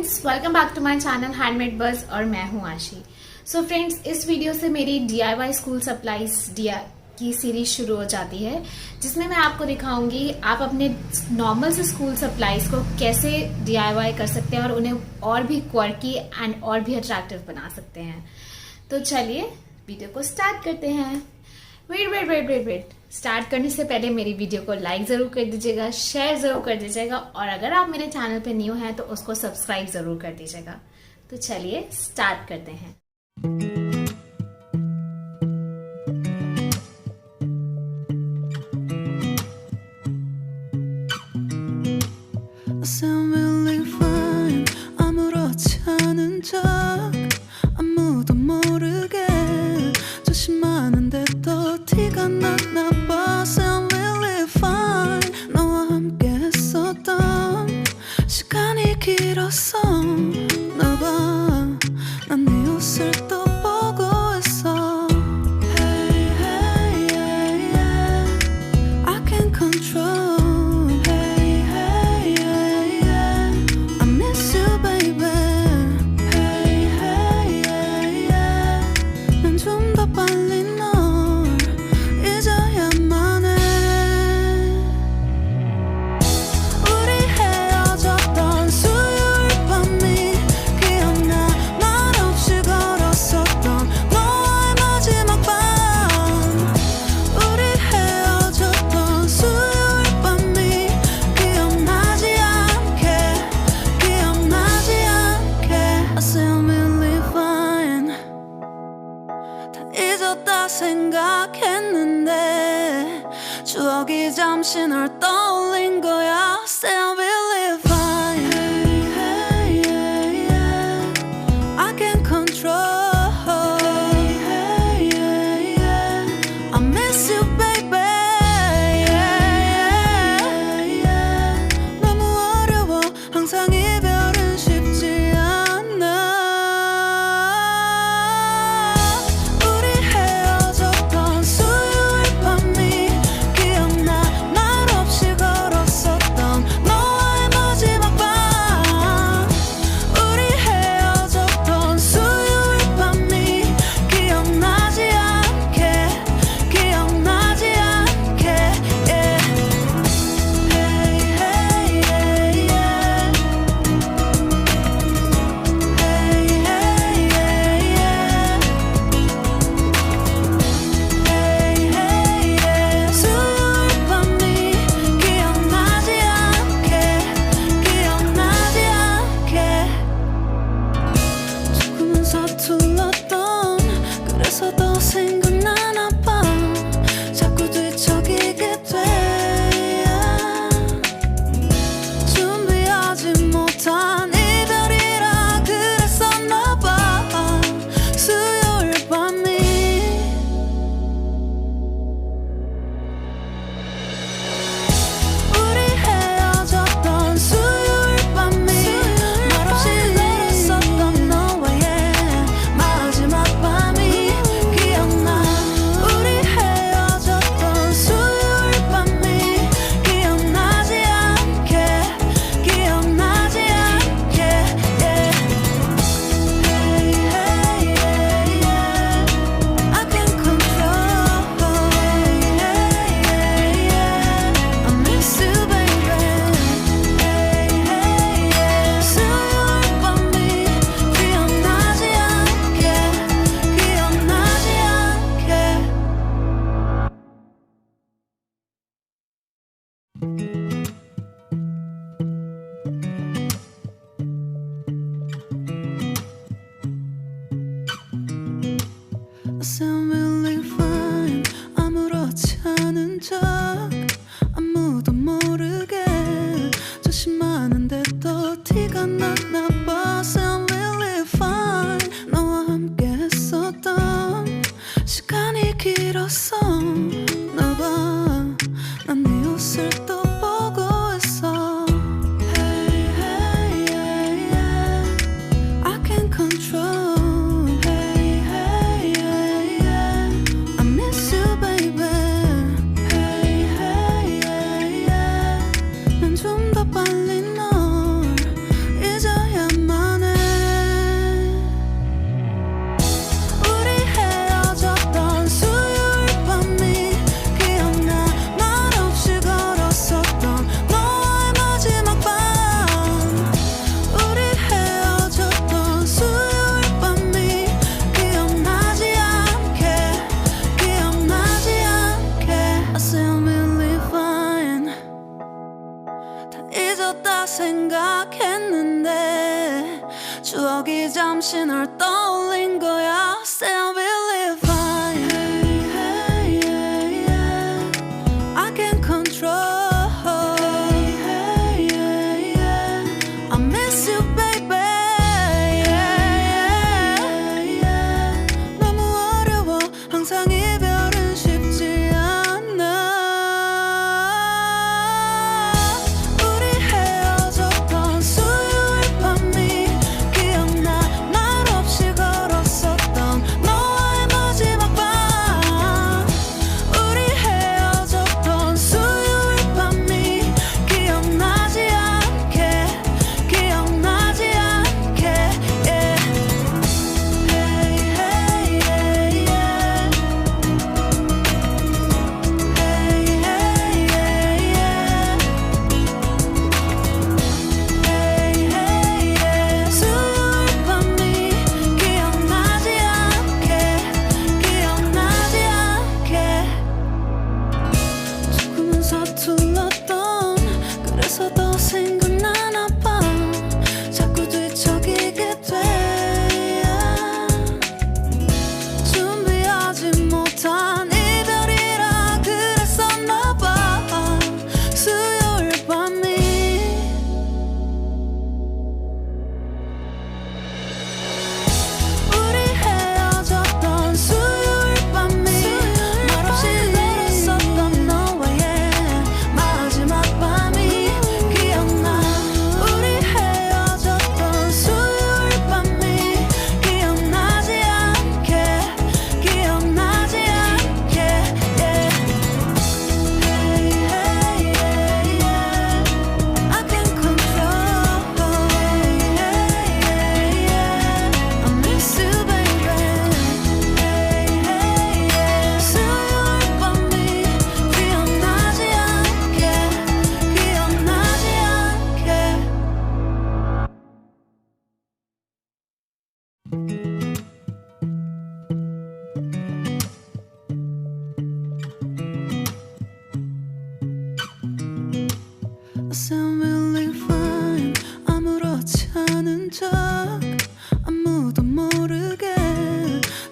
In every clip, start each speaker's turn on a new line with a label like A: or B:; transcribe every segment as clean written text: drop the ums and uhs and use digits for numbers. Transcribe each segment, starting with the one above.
A: Friends, welcome back to my channel handmade buzz और मैं हूं आशी। सो फ्रेंड्स, इस वीडियो से मेरी DIY स्कूल सप्लाईज की सीरीज शुरू हो जाती है, जिसमें मैं आपको दिखाऊंगी आप अपने नॉर्मल से स्कूल सप्लाईज को कैसे DIY कर सकते हैं और उन्हें और भी क्वर्की एंड और भी अट्रैक्टिव बना सकते हैं। तो चलिए वीडियो को स्टार्ट करते हैं। वेट स्टार्ट करने से पहले मेरी वीडियो को लाइक जरूर कर दीजिएगा, शेयर जरूर कर दीजिएगा और अगर आप मेरे चैनल पे न्यू हैं तो उसको सब्सक्राइब जरूर कर दीजिएगा। तो चलिए स्टार्ट करते हैं।
B: 생각했는데 추억이 잠시 널 떠올린 거야. Say I will live fine. Hey, hey, yeah. I can't control. Hey, hey, yeah. I miss you, baby. Yeah, yeah. 너무 어려워. 항상 이별은 쉽지 않아. 추억이 잠시 널 떠올린 거야. Say I will live fine. Hey, hey, yeah. I can't control. Hey, hey, yeah. I miss you, baby. Yeah, yeah. 너무 어려워. 항상 이별은 쉽지 않아. 우리 헤어졌던 수요일 밤이 기억나. 말없이 걸었었던 너와의 마지막 밤. 우리 헤어졌던 수요일 밤이 기억나지 않게, 기억나지 않게. Yeah. Hey, hey, yeah, yeah. Hey, hey, yeah, yeah. Hey, hey, yeah. 수요일 밤이 기억나지 않게, 기억나지 않게. 조금은 서툴렀던 그래서 더 생각나나 봐. 자꾸 뒤척이게 돼. 준비하지 못한 이별이라 그랬었나 봐. 수요일 밤이 우리 헤어졌던 수요일 밤이 말없이 걸었었던 너와의 마지막 밤이 기억나. 우리 헤어졌던 수요일 밤이 기억나지 않게, 기억나지 않게. Yeah. Hey, hey, yeah, yeah. I can't control. Hey, hey, yeah. I miss you, baby. Hey, hey, yeah. 수요일 밤이 기억나지 않게, 기억나지 않게. I sound really fine. 아무렇지 않은 척 아무도 모르게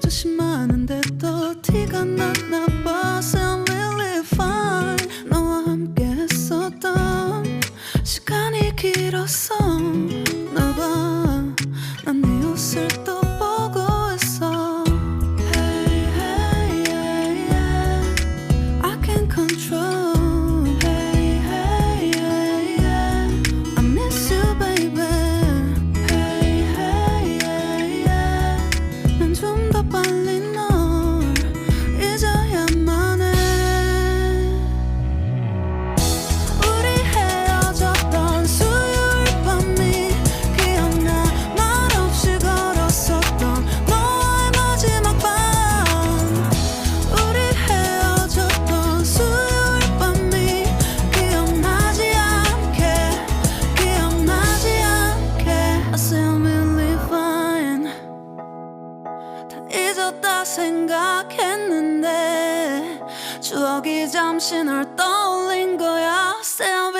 B: 조심하는데 또 티가 났나 봐. Sound really fine. 너와 함께 했었던 시간이 길었어. 나 봐. 난 네 옷을 또 보고 있어. Hey, hey, yeah, yeah. I can't control. Hey, hey, yeah, yeah. I miss you, baby. Hey, hey, yeah, yeah. 난 좀 더 빨리 널 잊어야만 해. 우리 헤어졌던 수요일 밤이 기억나. 말없이 걸었었던 너와의 마지막 밤. 우리 헤어졌던 수요일 밤이 기억나지 않게, 기억나지 않게. I sound really fine. 다 잊었다 생각했는데 추억이 잠시 널 떠올린 거야. Say I will